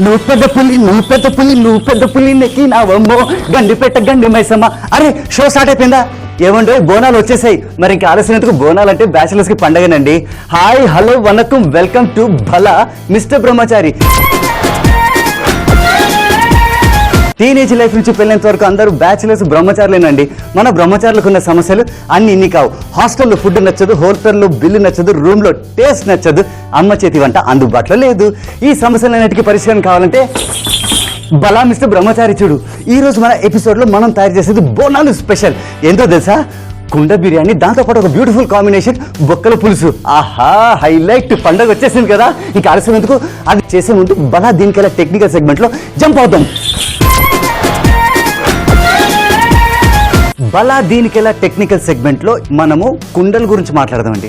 నువ్వు పెద్ద పులి నెక్కినావమ్మో గండి మైసమ్మ. అరే షో స్టార్ట్ అయిపోయిందా? ఏమంటే బోనాలు వచ్చేసాయి. మరి ఇంకా ఆలస్యమైనందుకు బోనాలు అంటే బ్యాచిలర్స్ కి పండగనండి. హాయ్ హలో వనకం welcome to Bhala mister Brahmachari. Teenage life నుంచి పెళ్ళేంత వరకు అందరూ బ్యాచిలర్స్ బ్రహ్మచారులేనండి. మన బ్రహ్మచారులకు ఉన్న సమస్యలు అన్ని ఇన్ని కావు. హాస్టల్లో ఫుడ్ నచ్చదు, హోటల్లో బిల్లు నచ్చదు, రూమ్ లో టేస్ట్ నచ్చదు, అమ్మ చేతి వంట అందుబాటులో లేదు. ఈ సమస్యలన్నిటికీ పరిష్కారం కావాలంటే భలా మిస్టర్ బ్రహ్మచారి చూడు. ఈ రోజు మన ఎపిసోడ్ లో మనం తయారు చేసేది బోనాలు స్పెషల్. ఏంటో తెలుసా? కుండ బిర్యానీ, దాంతోపాటు ఒక బ్యూటిఫుల్ కాంబినేషన్ బొక్కల పులుసు. ఆహా, హైలైట్. పండగ వచ్చేసింది కదా, ఇంకా ఆలస్యం ఎందుకు? అది చేసే ముందు భలా దీనికైనా టెక్నికల్ సెగ్మెంట్ లో జంప్ అవుతాం. భలా దీనికెలా టెక్నికల్ సెగ్మెంట్ లో మనము కుండల గురించి మాట్లాడదామండి.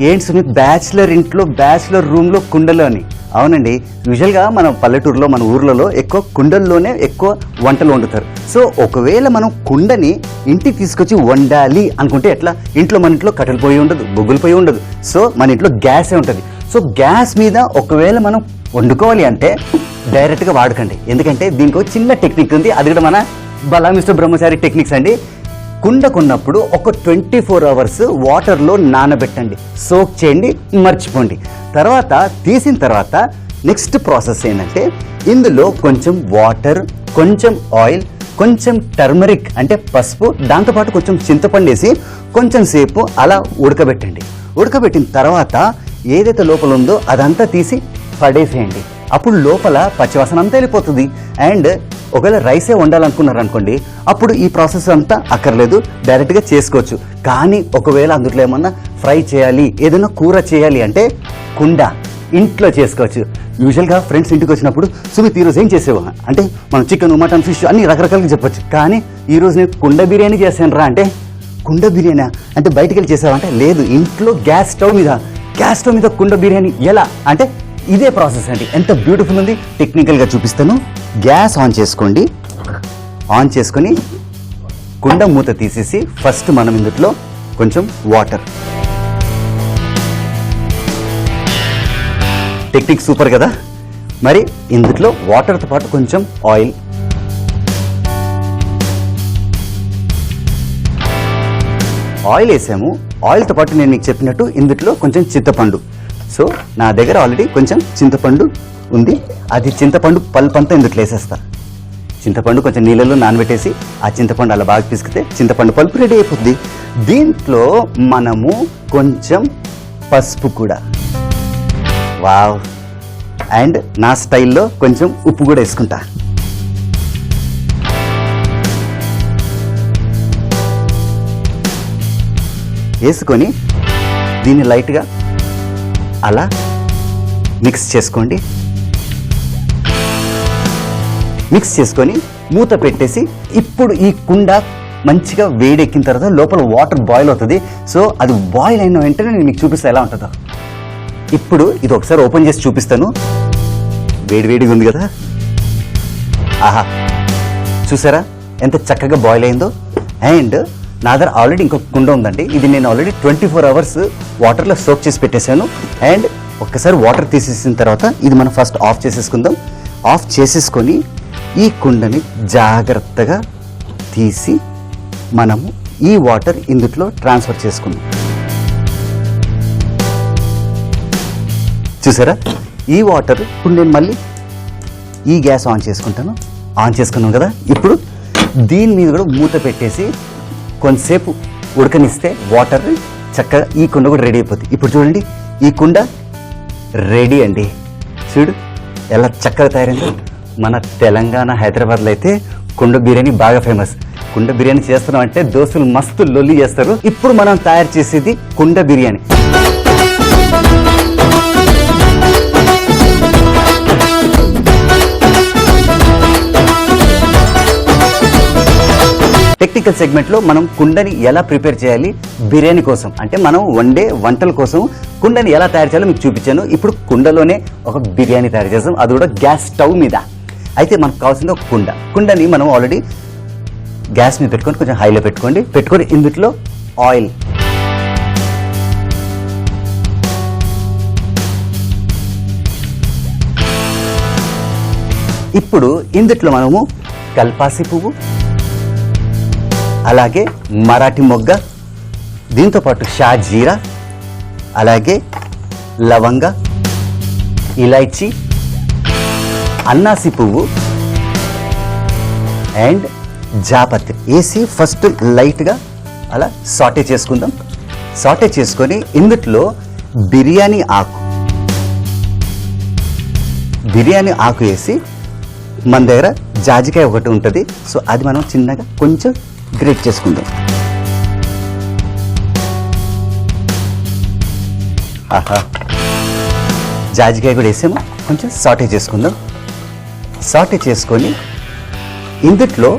ఏంటి సునీత్, బ్యాచిలర్ ఇంట్లో బ్యాచిలర్ రూమ్ లో కుండలు అని? అవునండి, యూజువల్ గా మన పల్లెటూరులో మన ఊర్లలో ఎక్కువ కుండల్లోనే ఎక్కువ వంటలు వండుతారు. సో ఒకవేళ మనం కుండని ఇంటికి తీసుకొచ్చి వండాలి అనుకుంటే ఎట్లా? మన ఇంట్లో కట్టెలు పొయ్యి ఉండదు, బొగ్గులు పొయ్యి ఉండదు. సో మన ఇంట్లో గ్యాసే ఉంటుంది. సో గ్యాస్ మీద ఒకవేళ మనం వండుకోవాలి అంటే డైరెక్ట్ గా వాడకండి. ఎందుకంటే దీనికి ఒక చిన్న టెక్నిక్ ఉంది. అది కూడా మన భలా మిస్టర్ బ్రహ్మచారి టెక్నిక్స్ అండి. కుండ కొన్నప్పుడు ఒక 24 అవర్స్ వాటర్లో నానబెట్టండి, సోక్ చేయండి, మర్చిపోండి. తర్వాత తీసిన తర్వాత నెక్స్ట్ ప్రాసెస్ ఏంటంటే ఇందులో కొంచెం వాటర్, కొంచెం ఆయిల్, కొంచెం టర్మరిక్ అంటే పసుపు, దాంతోపాటు కొంచెం చింతపండు వేసి కొంచెం సేపు అలా ఉడకబెట్టండి. ఉడకబెట్టిన తర్వాత ఏదైతే లోపల ఉందో అదంతా తీసి పడేసేయండి. అప్పుడు లోపల పచ్చివాసన అంతా వెళ్ళిపోతుంది. అండ్ ఒకవేళ రైసే వండాలనుకున్నారు అనుకోండి, అప్పుడు ఈ ప్రాసెస్ అంతా అక్కర్లేదు, డైరెక్ట్గా చేసుకోవచ్చు. కానీ ఒకవేళ అందులో ఏమన్నా ఫ్రై చేయాలి, ఏదైనా కూర చేయాలి అంటే కుండ ఇంట్లో చేసుకోవచ్చు. యూజువల్గా ఫ్రెండ్స్ ఇంటికి వచ్చినప్పుడు సుమిత్ ఈరోజు ఏం చేసేవా అంటే మనం చికెన్, మటన్, ఫిష్ అన్ని రకరకాలుగా చెప్పొచ్చు. కానీ ఈరోజు నేను కుండ బిర్యానీ చేశాను రా అంటే, కుండ బిర్యానీ అంటే బయటికి వెళ్ళి చేసావా అంటే లేదు, ఇంట్లో గ్యాస్ స్టవ్ మీద కుండ బిర్యానీ. ఎలా అంటే ఇదే ప్రాసెస్ అండి. ఎంత బ్యూటిఫుల్ ఉంది, టెక్నికల్గా చూపిస్తాను. గ్యాస్ ఆన్ చేసుకోండి. ఆన్ చేసుకొని కుండ మూత తీసేసి ఫస్ట్ మనం ఇందులో కొంచెం వాటర్. టెక్నిక్ సూపర్ కదా. మరి ఇందులో వాటర్తో పాటు కొంచెం ఆయిల్, ఆయిల్ వేసాము. ఆయిల్తో పాటు నేను మీకు చెప్పినట్టు ఇందులో కొంచెం చింతపండు. సో నా దగ్గర ఆల్రెడీ కొంచెం చింతపండు ఉంది. అది చింతపండు పల్పు అంతా ఇందులో వేసేస్తా. చింతపండు కొంచెం నీళ్ళలో నానబెట్టేసి ఆ చింతపండు అలా బాగా పిసికితే చింతపండు పల్పు రెడీ అయిపోద్ది. దీంట్లో మనము కొంచెం పసుపు కూడా, వావ్, అండ్ నా స్టైల్లో కొంచెం ఉప్పు కూడా వేసుకుంటా. వేసుకొని దీన్ని లైట్గా అలా మిక్స్ చేసుకోండి. మిక్స్ చేసుకొని మూత పెట్టేసి ఇప్పుడు ఈ కుండ మంచిగా వేడెక్కిన తర్వాత లోపల వాటర్ బాయిల్ అవుతుంది. సో అది బాయిల్ అయిన వెంటనే నేను మీకు చూపిస్తాను ఎలా ఉంటుందో. ఇప్పుడు ఇది ఒకసారి ఓపెన్ చేసి చూపిస్తాను. వేడివేడిగా ఉంది కదా, ఆహా, చూసారా ఎంత చక్కగా బాయిల్ అయిందో. అండ్ నా దగ్గర ఆల్రెడీ ఇంకొక కుండ ఉందండి. ఇది నేను ఆల్రెడీ 24 అవర్స్ వాటర్లో సోక్ చేసి పెట్టేశాను. అండ్ ఒక్కసారి వాటర్ తీసేసిన తర్వాత ఇది మనం ఫస్ట్ ఆఫ్ చేసేసుకుందాం. ఆఫ్ చేసేసుకొని ఈ కుండని జాగ్రత్తగా తీసి మనము ఈ వాటర్ ఇందులో ట్రాన్స్ఫర్ చేసుకుందాం. చూసారా ఈ వాటర్. ఇప్పుడు నేను మళ్ళీ ఈ గ్యాస్ ఆన్ చేసుకుంటాను. ఆన్ చేసుకున్నాం కదా, ఇప్పుడు దీని మీద కూడా మూత పెట్టేసి కొంతసేపు ఉడకనిస్తే వాటర్ చక్కగా ఈ కుండ కూడా రెడీ అయిపోతుంది. ఇప్పుడు చూడండి ఈ కుండ రెడీ అండి. చూడు ఎలా చక్కగా తయారైందో. మన తెలంగాణ హైదరాబాద్లో అయితే కుండ బిర్యానీ బాగా ఫేమస్. కుండ బిర్యానీ చేస్తున్నాం అంటే దోస్తులు మస్తు లొల్లి చేస్తారు. ఇప్పుడు మనం తయారు చేసేది కుండ బిర్యానీ. టెక్నికల్ సెగ్మెంట్ లో మనం కుండని ఎలా ప్రిపేర్ చేయాలి బిర్యానీ కోసం, అంటే మనం వండే వంటల కోసం కుండని ఎలా తయారు చేయాలో మీకు చూపించాను. ఇప్పుడు కుండలోనే ఒక బిర్యానీ తయారు చేస్తాం, అది కూడా గ్యాస్ స్టవ్ మీద. అయితే మనకు కావాల్సింది ఒక కుండని మనం ఆల్రెడీ గ్యాస్ మీద పెట్టుకొని కొంచెం హైలో పెట్టుకొని ఇందులో ఆయిల్, ఇప్పుడు ఇందుట్లో మనము కల్పాసి పువ్వు, అలాగే మరాఠీ మొగ్గ, దీంతోపాటు షాజీరా, అలాగే లవంగ, ఇలైచి, అన్నాసి పువ్వు అండ్ జాపత్రి వేసి ఫస్ట్ లైట్గా అలా సాటే చేసుకుందాం. సాటే చేసుకొని ఇందుట్లో బిర్యానీ ఆకు వేసి, మన దగ్గర జాజికాయ ఒకటి ఉంటుంది, సో అది మనం చిన్నగా కొంచెం గ్రేట్ చేసుకుందాం. ఆహా, జాజికాయ కూడా వేసాము, కొంచెం సాటే చేసుకుందాం. సాటే చేసుకొని ఇందుట్లో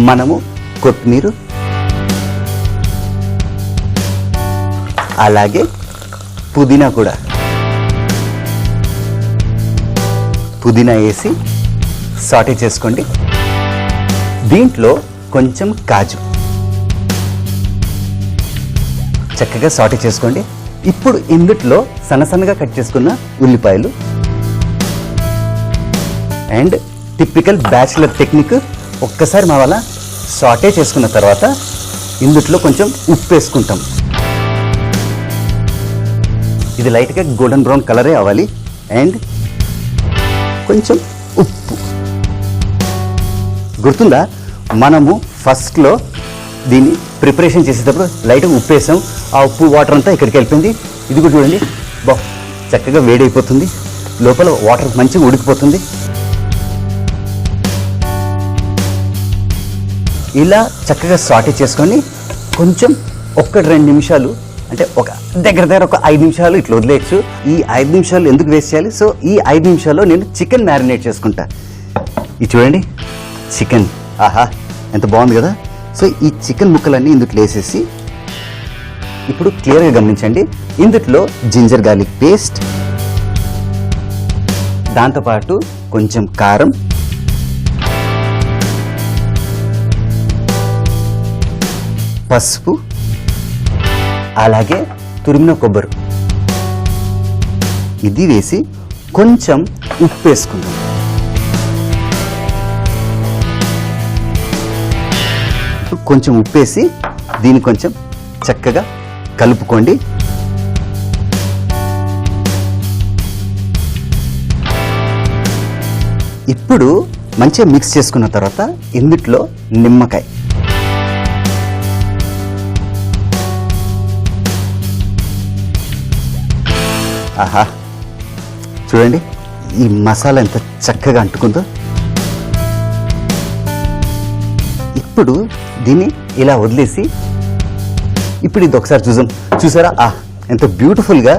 మనము కొత్తిమీర, అలాగే పుదీనా వేసి సాటే చేసుకోండి. దీంట్లో కొంచెం కాజు చక్కగా సాటే చేసుకోండి. ఇప్పుడు ఇందుట్లో సన్నగా కట్ చేసుకున్న ఉల్లిపాయలు అండ్ టిపికల్ బ్యాచిలర్ టెక్నిక్, ఒక్కసారి మా వల్ల సాటే చేసుకున్న తర్వాత ఇందుట్లో కొంచెం ఉప్పు వేసుకుంటాం. ఇది లైట్గా గోల్డెన్ బ్రౌన్ కలరే అవ్వాలి. అండ్ కొంచెం ఉప్పు, గుర్తుందా మనము ఫస్ట్లో దీన్ని ప్రిపరేషన్ చేసేటప్పుడు లైట్గా ఉప్పు వేసాం, ఆ ఉప్పు వాటర్ అంతా ఇక్కడికి వెళ్ళిపోయింది. ఇది కూడా చూడండి, చక్కగా వేడైపోతుంది, లోపల వాటర్ మంచిగా ఉడికిపోతుంది. ఇలా చక్కగా సాటే చేసుకొని కొంచెం 1-2 నిమిషాలు, అంటే దగ్గర ఒక 5 నిమిషాలు ఇట్లా వదిలేయచ్చు. ఈ 5 నిమిషాలు ఎందుకు వేస్ట్ చేయాలి? సో ఈ 5 నిమిషాల్లో నేను చికెన్ మ్యారినేట్ చేసుకుంటా. ఇది చూడండి చికెన్, ఆహా ఎంత బాగుంది కదా. సో ఈ చికెన్ ముక్కలన్నీ ఇందుట్లో వేసేసి, ఇప్పుడు క్లియర్గా గమనించండి, ఇందుట్లో జింజర్ గార్లిక్ పేస్ట్, దాంతోపాటు కొంచెం కారం, పసుపు, అలాగే తురిమిన కొబ్బరి ఇది వేసి కొంచెం ఉప్పు వేసుకుందాం. కొంచెం ఉప్పు వేసి దీన్ని కొంచెం చక్కగా కలుపుకోండి. ఇప్పుడు మంచిగా మిక్స్ చేసుకున్న తర్వాత ఇందుట్లో నిమ్మకాయ, ఆహా చూడండి ఈ మసాలా ఎంత చక్కగా అంటుకుందో. ఇప్పుడు దీన్ని ఇలా వదిలేసి, ఇప్పుడు ఇది ఒకసారి చూసారా ఎంత బ్యూటిఫుల్గా.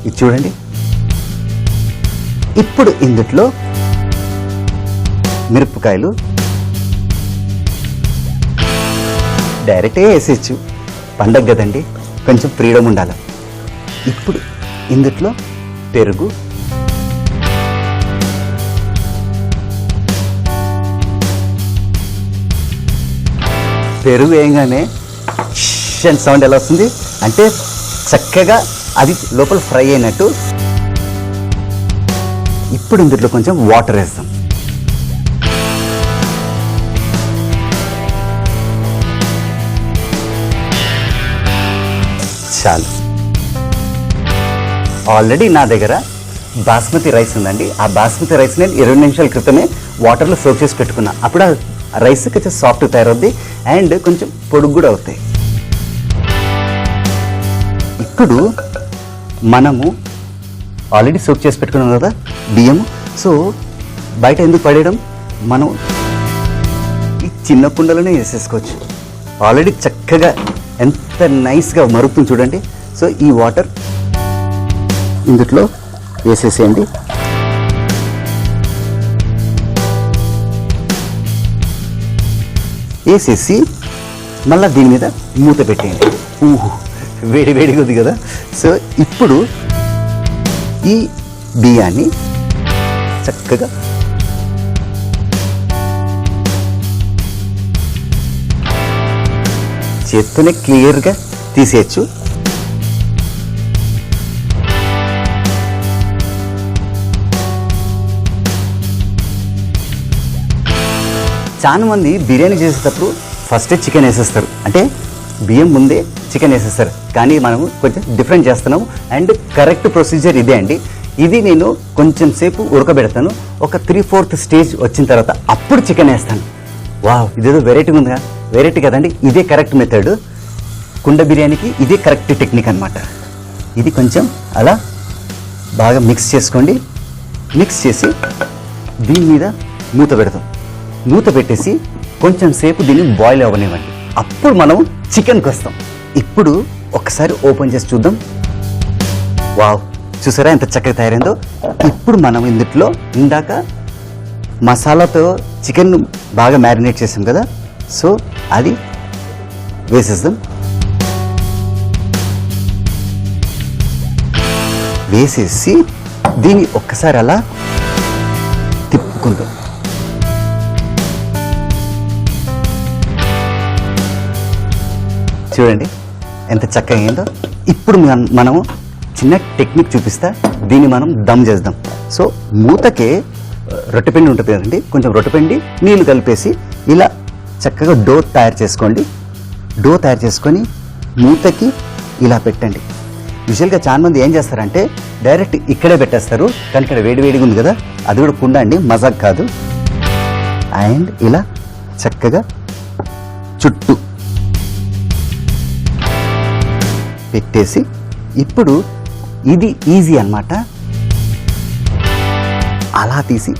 ఇది చూడండి. ఇప్పుడు ఇందుట్లో మిరపకాయలు డైరెక్ట్గా వేసేయచ్చు, పండగ కదండి, కొంచెం ఫ్రీడమ్ ఉండాలి. ఇప్పుడు ఇందుట్లో పెరుగు, వేయగానే సౌండ్ ఎలా వస్తుంది అంటే చక్కగా అది లోపల ఫ్రై అయినట్టు. ఇప్పుడు ఇందులో కొంచెం వాటర్ వేస్తాం. చాలు. ఆల్రెడీ నా దగ్గర బాస్మతి రైస్ ఉందండి. ఆ బాస్మతి రైస్ నేను 20 నిమిషాల క్రితమే వాటర్లో సోక్ చేసి పెట్టుకున్నా. అప్పుడు ఆ రైస్ కొంచెం సాఫ్ట్ తయారవుద్ది అండ్ కొంచెం పొడుగు కూడా అవుతాయి. ఇప్పుడు మనము ఆల్రెడీ సోక్ చేసి పెట్టుకున్నాం కదా బియ్యం, సో బయట ఎందుకు పడేయడం, మనం ఈ చిన్న కుండలోనే వేసేసుకోవచ్చు. ఆల్రెడీ చక్కగా ఎంత నైస్గా మరుగుతుంది చూడండి. సో ఈ వాటర్ ఇందులో వేసేసేయండి. వేసేసి మళ్ళీ దీని మీద మూత పెట్టేయండి. వేడిగా ఉంది కదా. సో ఇప్పుడు ఈ బియ్యాన్ని చక్కగా చేత్తోనే క్లియర్గా తీసేయచ్చు. చాలా మంది బిర్యానీ చేసేటప్పుడు ఫస్టే చికెన్ వేసేస్తారు, అంటే బియ్యం ముందే చికెన్ వేసేస్తారు. కానీ మనము కొంచెం డిఫరెంట్ చేస్తున్నాము అండ్ కరెక్ట్ ప్రొసీజర్ ఇదే అండి. ఇది నేను కొంచెం సేపు ఉడకబెడతాను, ఒక 3/4 స్టేజ్ వచ్చిన తర్వాత అప్పుడు చికెన్ వేస్తాను. వావ్, ఇదేదో వెరైటీగా ఉందిగా. వెరైటీ కదండి, ఇదే కరెక్ట్ మెథడ్. కుండ బిర్యానీకి ఇదే కరెక్ట్ టెక్నిక్ అనమాట. ఇది కొంచెం అలా బాగా మిక్స్ చేసుకోండి. మిక్స్ చేసి దీని మీద మూత పెడతాం. మూత పెట్టేసి కొంచెం సేపు దీన్ని బాయిల్ అవ్వనివ్వండి. అప్పుడు మనం చికెన్కి వస్తాం. ఇప్పుడు ఒకసారి ఓపెన్ చేసి చూద్దాం. వావ్, చూసారా ఎంత చక్కగా తయారైందో. ఇప్పుడు మనం ఇందులో ఇందాక మసాలాతో చికెన్ బాగా మ్యారినేట్ చేసాం కదా, సో అది వేసేద్దాం. వేసేసి దీన్ని ఒక్కసారి అలా తిప్పుకుందాం. చూడండి ఎంత చక్కగా అయిందో. ఇప్పుడు మనము చిన్న టెక్నిక్ చూపిస్తా, దీన్ని మనం దమ్ చేద్దాం. సో మూతకే రొట్టెపిండి ఉంటుంది కదండి, కొంచెం రొట్టెపిండి నీళ్ళు కలిపేసి ఇలా చక్కగా డో తయారు చేసుకోండి. డో తయారు చేసుకొని మూతకి ఇలా పెట్టండి. యూజువల్గా చాలా మంది ఏం చేస్తారంటే డైరెక్ట్ ఇక్కడే పెట్టేస్తారు, కానీ ఇక్కడ వేడివేడిగా ఉంది కదా, అది కూడా కుండ అండి, మజాక్ కాదు. అండ్ ఇలా చక్కగా చుట్టూ పెట్టేసి ఇప్పుడు ఇది ఈజీ అన్నమాట. అలా తీసి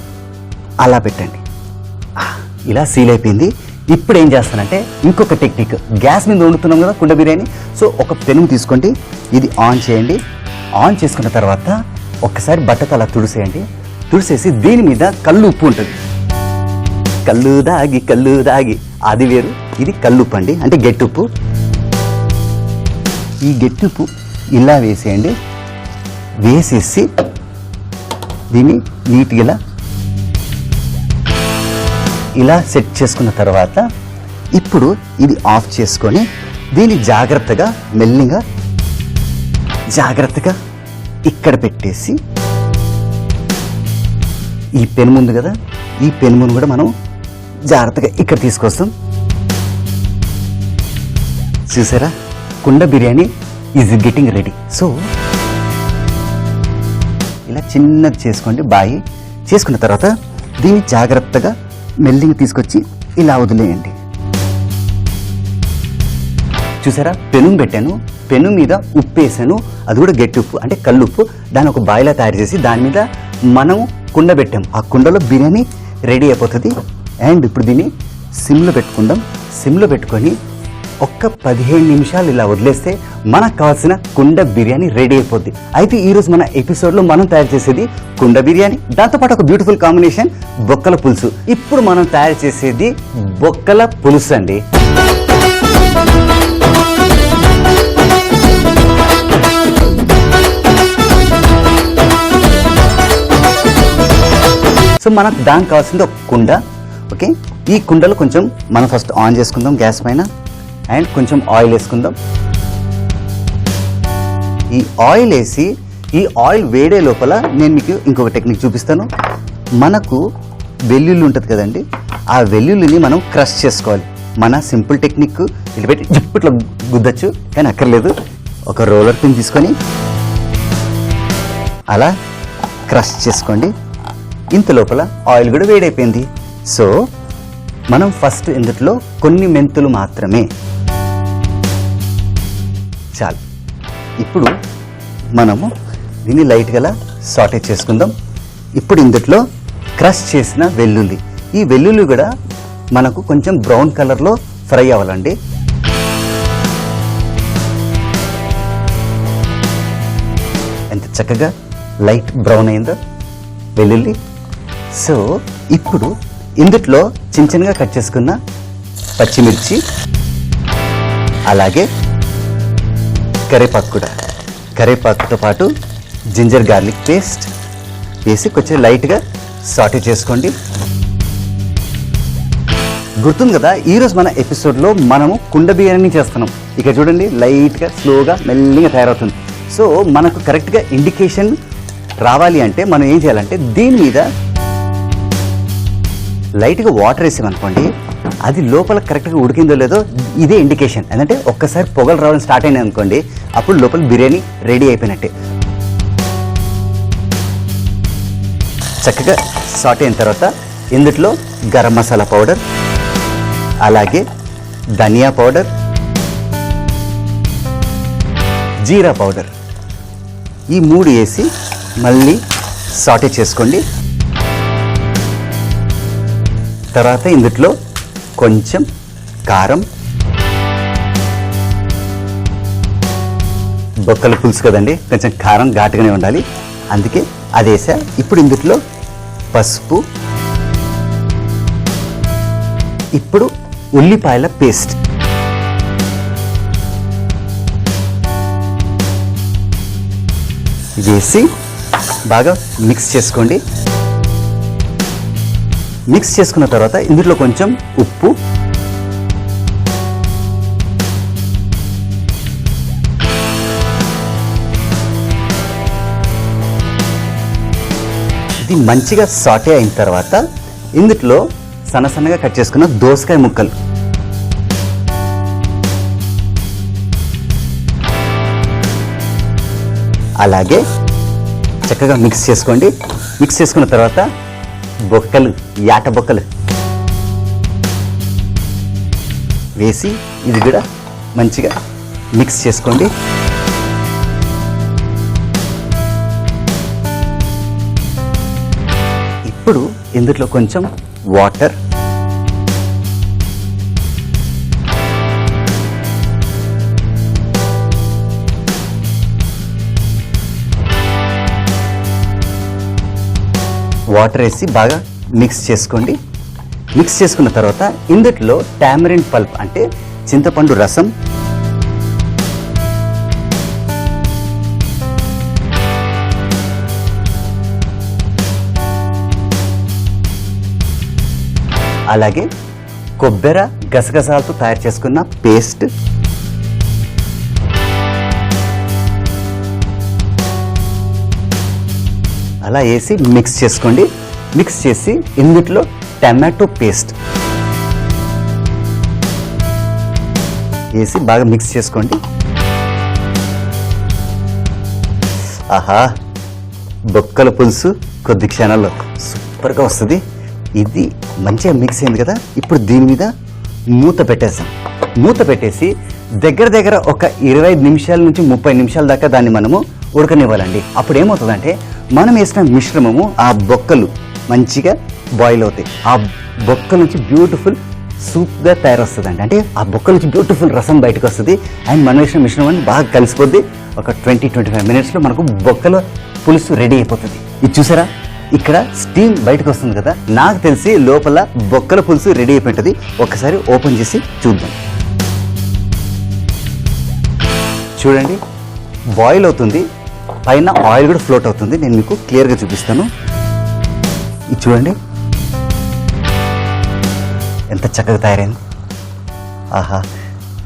అలా పెట్టండి. ఇలా సీల్ అయిపోయింది. ఇప్పుడు ఏం చేస్తానంటే ఇంకొక టెక్నిక్, గ్యాస్ మీద వండుతున్నాం కదా కుండ బిర్యానీ. సో ఒక పెనుము తీసుకోండి, ఇది ఆన్ చేయండి. ఆన్ చేసుకున్న తర్వాత ఒక్కసారి బట్టతో అలా తుడిసేయండి. తుడిసేసి దీని మీద కళ్ళు ఉప్పు ఉంటుంది. కళ్ళు దాగి అది వేరు, ఇది కల్లుప్పు అండి, అంటే గెట్టుప్పు. ఈ గెట్టుప్పు ఇలా వేసేయండి. వేసేసి దీన్ని నీట్గా ఇలా సెట్ చేసుకున్న తర్వాత ఇప్పుడు ఇది ఆఫ్ చేసుకొని దీన్ని జాగ్రత్తగా మెల్లిగా ఇక్కడ పెట్టేసి ఈ పెను ముందు కదా, ఈ పెనుమును కూడా మనం జాగ్రత్తగా ఇక్కడ తీసుకొస్తాం. చూసారా, కుండ biryani is getting ready. So ఇలా చిన్నది చేసుకోండి. బాయి చేసుకున్న తర్వాత దీన్ని జాగ్రత్తగా మెల్లిగా తీసుకొచ్చి ఇలా వదిలేయండి. చూసారా, పెనుము పెట్టాను, పెను మీద ఉప్పు వేసాను, అది కూడా గట్టి ఉప్పు అంటే కల్లుప్పు. దాన్ని ఒక బాయిలా తయారు చేసి దాని మీద మనం కుండ పెట్టాం. ఆ కుండలో బిర్యానీ రెడీ అయిపోతుంది. అండ్ ఇప్పుడు దీన్ని సిమ్లో పెట్టుకుందాం. సిమ్లో పెట్టుకొని ఒక్క 15 నిమిషాలు ఇలా వదిలేస్తే మనకు కావాల్సిన కుండ బిర్యానీ రెడీ అయిపోద్ది. అయితే ఈరోజు మన ఎపిసోడ్లో మనం తయారు చేసేది కుండ బిర్యానీ, దాంతోపాటు ఒక బ్యూటిఫుల్ కాంబినేషన్ బొక్కల పులుసు. ఇప్పుడు మనం తయారు చేసేది బొక్కల పులుసు అండి. సో మనకు దానికి కావాల్సింది ఒక కుండ. ఓకే, ఈ కుండలో కొంచెం మనం ఫస్ట్ ఆన్ చేసుకుందాం గ్యాస్ పైన. అండ్ కొంచెం ఆయిల్ వేసుకుందాం. ఈ ఆయిల్ వేసి ఈ ఆయిల్ వేడే లోపల నేను మీకు ఇంకొక టెక్నిక్ చూపిస్తాను. మనకు వెల్లుల్లి ఉంటుంది కదండి, ఆ వెల్లుల్లిని మనం క్రష్ చేసుకోవాలి. మన సింపుల్ టెక్నిక్, ఇది పెట్టి ఇప్పట్లో గుద్దచ్చు, కానీ అక్కర్లేదు. ఒక రోలర్ పిన్ తీసుకొని అలా క్రష్ చేసుకోండి. ఇంత లోపల ఆయిల్ కూడా వేడైపోయింది. సో మనం ఫస్ట్ ఇందులో కొన్ని మెంతులు మాత్రమే చాలు. ఇప్పుడు మనము దీన్ని లైట్గా సాటే చేసుకుందాం. ఇప్పుడు ఇందులో క్రష్ చేసిన వెల్లుల్లి, ఈ వెల్లుల్లి కూడా మనకు కొంచెం బ్రౌన్ కలర్లో ఫ్రై అవ్వాలండి. ఎంత చక్కగా లైట్ బ్రౌన్ అయిందో వెల్లుల్లి. సో ఇప్పుడు ఇందులో చిన్న చిన్నగా కట్ చేసుకున్న పచ్చిమిర్చి, అలాగే కరివేపాకు కూడా, కరివేపాకుతో పాటు జింజర్ గార్లిక్ పేస్ట్ వేసి కొంచెం లైట్గా సాటే చేసుకోండి. గుర్తుంది కదా, ఈరోజు మన ఎపిసోడ్లో మనము కుండ బిర్యానీ చేస్తున్నాం. ఇక చూడండి, లైట్గా స్లోగా మెల్లిగా తయారవుతుంది. సో మనకు కరెక్ట్గా ఇండికేషన్ రావాలి అంటే మనం ఏం చేయాలంటే దీని మీద లైట్గా వాటర్ వేసామనుకోండి, అది లోపల కరెక్ట్గా ఉడికిందో లేదో ఇదే ఇండికేషన్. ఎందుకంటే ఒక్కసారి పొగలు రావడం స్టార్ట్ అయినాయి అనుకోండి, అప్పుడు లోపల బిర్యానీ రెడీ అయిపోయినట్టే. చక్కగా సాట్ అయిన తర్వాత ఇందులో గరం మసాలా పౌడర్, అలాగే ధనియా పౌడర్, జీరా పౌడర్, ఈ 3 వేసి మళ్ళీ సాటే చేసుకోండి. తర్వాత ఇందులో కొంచెం కారం, బొక్కల పులుసు కదండి, కొంచెం కారం ఘాటుగానే ఉండాలి, అందుకే అది వేసా. ఇప్పుడు ఇందులో పసుపు, ఇప్పుడు ఉల్లిపాయల పేస్ట్, వేసి బాగా మిక్స్ చేసుకోండి. మిక్స్ చేసుకున్న తర్వాత ఇందులో కొంచెం ఉప్పు, ఇది మంచిగా సాటే అయిన తర్వాత ఇందులో సన్నగా కట్ చేసుకున్న దోసకాయ ముక్కలు, అలాగే చక్కగా మిక్స్ చేసుకోండి. మిక్స్ చేసుకున్న తర్వాత బొక్కలు, యాట బొక్కలు వేసి ఇది కూడా మంచిగా మిక్స్ చేసుకోండి. ఇప్పుడు ఇందులో కొంచెం వాటర్, వేసి బాగా మిక్స్ చేసుకోండి. మిక్స్ చేసుకున్న తర్వాత ఇందులో టామరిన్ పల్ప్ అంటే చింతపండు రసం, అలాగే కొబ్బరి గసగసాలతో తయారు చేసుకున్న పేస్ట్, అలా వేసి మిక్స్ చేసుకోండి. మిక్స్ చేసి ఇందులో టమాటో పేస్ట్ వేసి బాగా మిక్స్ చేసుకోండి. ఆహా, బొక్కల పులుసు కొద్ది క్షణాల్లో సూపర్గా వస్తుంది. ఇది మంచిగా మిక్స్ అయింది కదా. ఇప్పుడు దీని మీద మూత పెట్టేసాం. మూత పెట్టేసి దగ్గర ఒక 25 నిమిషాల నుంచి 30 నిమిషాల దాకా దాన్ని మనము ఉడకనివ్వాలండి. అప్పుడు ఏమవుతుందంటే మనం వేసిన మిశ్రమము ఆ బొక్కలు మంచిగా బాయిల్ అవుతాయి. ఆ బొక్కల నుంచి బ్యూటిఫుల్ సూప్గా తయారొస్తుందండి. అంటే ఆ బొక్కల నుంచి బ్యూటిఫుల్ రసం బయటకు వస్తుంది. అండ్ మనం వేసిన మిశ్రమం బాగా కలిసిపోద్ది. ఒక 20-25 మినిట్స్లో మనకు బొక్కల పులుసు రెడీ అయిపోతుంది. ఇది చూసారా, ఇక్కడ స్టీమ్ బయటకు వస్తుంది కదా, నాకు తెలిసి లోపల బొక్కల పులుసు రెడీ అయిపోయింటుంది. ఒకసారి ఓపెన్ చేసి చూద్దాం. చూడండి, బాయిల్ అవుతుంది, పైన ఆయిల్ కూడా ఫ్లోట్ అవుతుంది. నేను మీకు క్లియర్గా చూపిస్తాను. ఇది చూడండి ఎంత చక్కగా తయారైంది. ఆహా,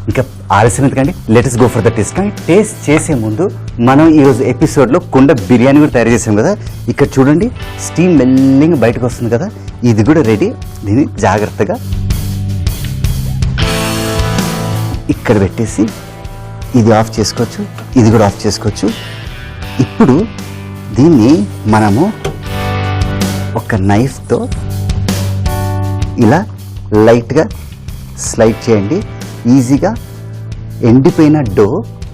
ఇంకా ఆలస్యం ఎందుకండి, let's go for the taste. Taste చేసే ముందు మనం ఈరోజు ఎపిసోడ్లో కుండ బిర్యానీ కూడా తయారు చేసాం కదా. ఇక్కడ చూడండి స్టీమ్ మెల్లింగ్ బయటకు వస్తుంది కదా, ఇది కూడా రెడీ. దీన్ని జాగ్రత్తగా ఇక్కడ పెట్టేసి ఇది ఆఫ్ చేసుకోవచ్చు, ఇది కూడా ఆఫ్ చేసుకోవచ్చు. ఇప్పుడు దీన్ని మనము ఒక నైఫ్తో ఇలా లైట్గా స్లైడ్ చేయండి. ఈజీగా ఎండిపోయిన డో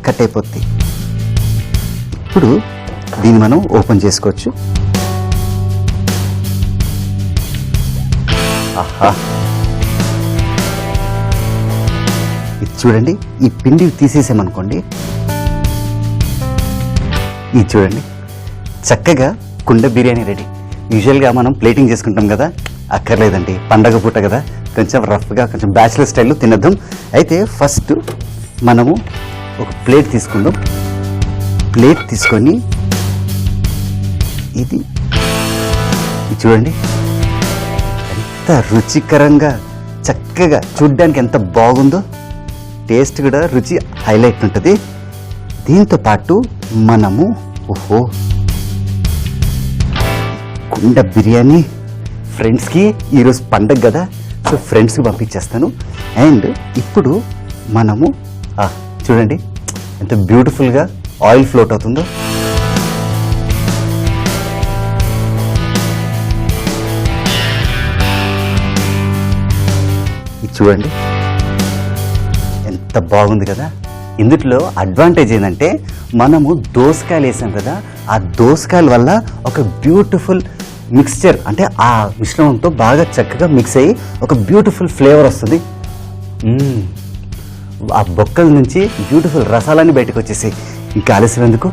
కట్ అయిపోద్ది. ఇప్పుడు దీన్ని మనం ఓపెన్ చేసుకోవచ్చు. ఆహా, ఇది చూడండి, ఈ పిండి తీసేసామనుకోండి, ఇది చూడండి చక్కగా కుండ బిర్యానీ రెడీ. యూజువల్గా మనం ప్లేటింగ్ చేసుకుంటాం కదా, అక్కర్లేదండి, పండగ పూట కదా, కొంచెం రఫ్గా కొంచెం బ్యాచిలర్ స్టైల్లో తినద్దాం. అయితే ఫస్ట్ మనము ఒక ప్లేట్ తీసుకుందాం. ప్లేట్ తీసుకొని ఇది చూడండి ఎంత రుచికరంగా చక్కగా చూడ్డానికి ఎంత బాగుందో. టేస్ట్ కూడా రుచి హైలైట్ ఉంటుంది. దీంతో పాటు మనము కుండ బిర్యానీ ఫ్రెండ్స్కి ఈరోజు పండగ కదా, సో ఫ్రెండ్స్కి పంపించేస్తాను. అండ్ ఇప్పుడు మనము చూడండి ఎంత బ్యూటిఫుల్గా ఆయిల్ ఫ్లోట్ అవుతుందో. ఇది చూడండి ఎంత బాగుంది కదా. ఇందులో అడ్వాంటేజ్ ఏంటంటే మనము దోసకాయలు వేసాం కదా, ఆ దోసకాయల వల్ల ఒక బ్యూటిఫుల్ మిక్స్చర్, అంటే ఆ మిశ్రమంతో బాగా చక్కగా మిక్స్ అయ్యి ఒక బ్యూటిఫుల్ ఫ్లేవర్ వస్తుంది. ఆ బొక్కల నుంచి బ్యూటిఫుల్ రసాలన్నీ బయటకు వచ్చేసి ఇంకా ఆలస్యం ఎందుకు.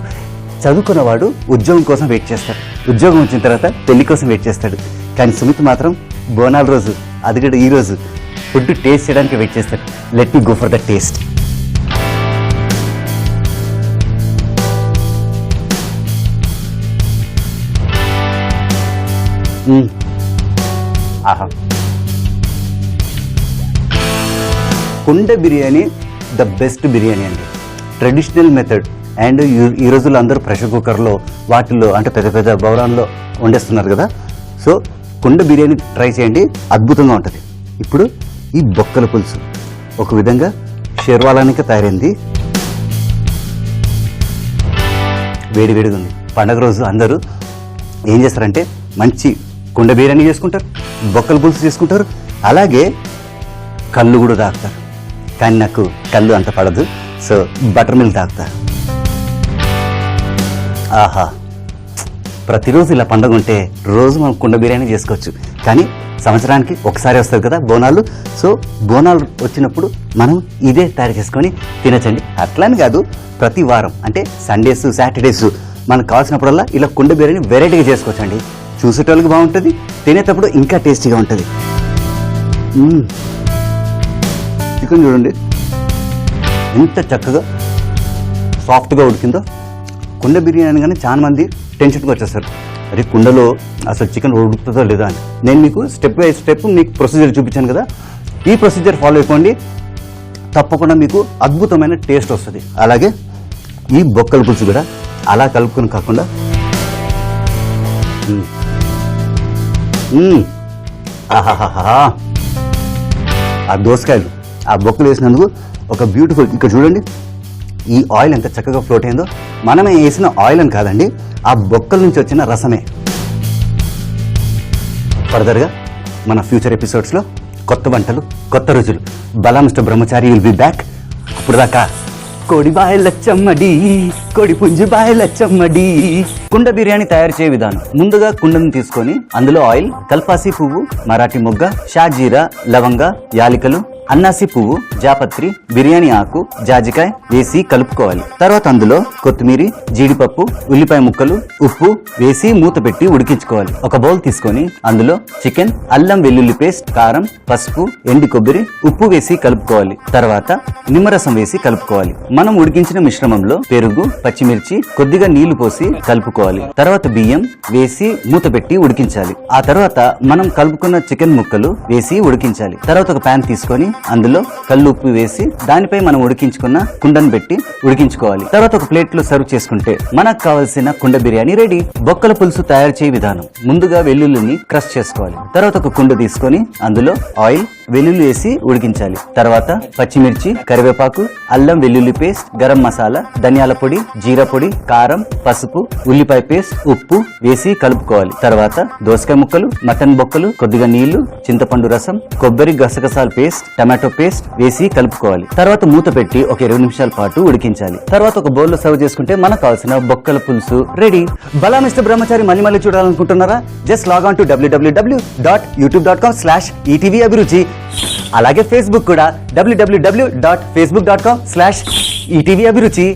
చదువుకున్నవాడు ఉద్యోగం కోసం వెయిట్ చేస్తాడు, ఉద్యోగం వచ్చిన తర్వాత పెళ్లి కోసం వెయిట్ చేస్తాడు. కానీ సుమిత్ మాత్రం బోనాల రోజు, అది కూడా ఈరోజు ఫుడ్ టేస్ట్ చేయడానికి వెయిట్ చేస్తాడు. Let me go for the taste. ఆహా, కుండ బిర్యానీ ద బెస్ట్ బిర్యానీ అండి. Traditional method. అండ్ ఈ రోజుల్లో అందరూ ప్రెషర్ కుక్కర్లో వాటిల్లో అంటే పెద్ద పెద్ద బౌరాల్లో వండేస్తున్నారు కదా. సో కుండ బిర్యానీ ట్రై చేయండి, అద్భుతంగా ఉంటుంది. ఇప్పుడు ఈ బొక్కల పులుసు ఒక విధంగా షేర్వాలానికి తయారైంది, వేడివేడిగా ఉంది. పండగ రోజు అందరూ ఏం చేస్తారంటే మంచి కుండ బిర్యానీ చేసుకుంటారు, బొక్కల పులుసు చేసుకుంటారు, అలాగే కళ్ళు కూడా తాగుతారు. కానీ నాకు కళ్ళు అంత పడదు, సో బటర్ మిల్క్ తాగుతా. ఆహా, ప్రతిరోజు ఇలా పండుగ ఉంటే రోజు మనం కుండ బిర్యానీ చేసుకోవచ్చు. కానీ సంవత్సరానికి ఒకసారి వస్తుంది కదా బోనాలు. సో బోనాలు వచ్చినప్పుడు మనం ఇదే తయారు చేసుకొని తినచ్చండి. అట్లని కాదు, ప్రతి వారం అంటే సండేస్ సాటర్డేస్ మనకు కావాల్సినప్పుడల్లా ఇలా కుండ బిర్యానీ వెరైటీగా చేసుకోవచ్చండి. చూసేటోళ్ళకి బాగుంటుంది, తినేటప్పుడు ఇంకా టేస్టీగా ఉంటుంది. చికెన్ చూడండి ఎంత చక్కగా సాఫ్ట్గా ఉడికిందో. కుండ బిర్యానీ కానీ చాలా మంది టెన్షన్గా వచ్చేస్తారు, అరే కుండలో అసలు చికెన్ ఉడుకుతుందో లేదా అని. నేను మీకు స్టెప్ బై స్టెప్ మీకు ప్రొసీజర్ చూపించాను కదా, ఈ ప్రొసీజర్ ఫాలో అయిపోండి, తప్పకుండా మీకు అద్భుతమైన టేస్ట్ వస్తుంది. అలాగే ఈ బొక్కల పులుసు కూడా అలా కలుపుకొని కాకుండా ఆహాహా, ఆ దోసకాయలు ఆ బొక్కలు వేసినందుకు ఒక బ్యూటిఫుల్. ఇక్కడ చూడండి ఈ ఆయిల్ ఎంత చక్కగా ఫ్లోట్ అయిందో. మనమే వేసిన ఆయిల్ అని కాదండి, ఆ బొక్కల నుంచి వచ్చిన రసమే. ఫర్దర్గా మన ఫ్యూచర్ ఎపిసోడ్స్లో కొత్త వంటలు, కొత్త రుచులు. బలా mister Brahmachari will be back. అప్పుడు దాకా కోడి బాయలచ్చమ్మడి, కోడి పుంజు బాయలచ్చమ్మడి. కుండ బిర్యానీ తయారు చేయ విధానం. ముందుగా కుండను తీసుకొని అందులో ఆయిల్, కల్పాసి పువ్వు, మరాఠీ మొగ్గ, షాజీరా, లవంగ, యాలికలు, అన్నాసి పువ్వు, జాపత్రి, బిర్యానీ ఆకు, జాజికాయ వేసి కలుపుకోవాలి. తర్వాత అందులో కొత్తిమీర, జీడిపప్పు, ఉల్లిపాయ ముక్కలు, ఉప్పు వేసి మూత పెట్టి ఉడికించుకోవాలి. ఒక బౌల్ తీసుకొని అందులో చికెన్, అల్లం వెల్లుల్లి పేస్ట్, కారం, పసుపు, ఎండి కొబ్బరి, ఉప్పు వేసి కలుపుకోవాలి. తర్వాత నిమ్మరసం వేసి కలుపుకోవాలి. మనం ఉడికించిన మిశ్రమంలో పెరుగు, పచ్చిమిర్చి, కొద్దిగా నీళ్లు పోసి కలుపుకోవాలి. తర్వాత బియ్యం వేసి మూత పెట్టి ఉడికించాలి. ఆ తర్వాత మనం కలుపుకున్న చికెన్ ముక్కలు వేసి ఉడికించాలి. తర్వాత ఒక ప్యాన్ తీసుకొని అందులో కల్లుప్పు వేసి దానిపై మనం ఉడికించుకున్న కుండను పెట్టి ఉడికించుకోవాలి. తర్వాత ఒక ప్లేట్ లో సర్వ్ చేసుకుంటే మనకు కావాల్సిన కుండ బిర్యానీ రెడీ. బొక్కల పులుసు తయారు చేయ విధానం. ముందుగా వెల్లుల్లిని క్రష్ చేసుకోవాలి. తర్వాత ఒక కుండ తీసుకొని అందులో ఆయిల్, వెల్లుల్లి వేసి ఉడికించాలి. తర్వాత పచ్చిమిర్చి, కరివేపాకు, అల్లం వెల్లుల్లి పేస్ట్, గరం మసాలా, ధనియాల పొడి, జీరా పొడి, కారం, పసుపు, ఉల్లిపాయ పేస్ట్, ఉప్పు వేసి కలుపుకోవాలి. తర్వాత దోసకాయ ముక్కలు, మటన్ బొక్కలు, కొద్దిగా నీళ్లు, చింతపండు రసం, కొబ్బరి గసగసాల పేస్ట్, టమాటో పేస్ట్ వేసి కలుపుకోవాలి. తర్వాత మూత పెట్టి ఒక 20 నిమిషాల పాటు ఉడికించాలి. తర్వాత ఒక బౌల్లో సర్వ్ చేసుకుంటే మనకు కావాల్సిన బొక్కల పులుసు రెడీ. బలా మిస్టర్ బ్రహ్మచారి మళ్ళీ చూడాలనుకుంటున్నారా? Just log on to www.youtube.com/ETV Abhiruchi. అలాగే ఫేస్బుక్ కూడా www.facebook.com/ETV అభిరుచి.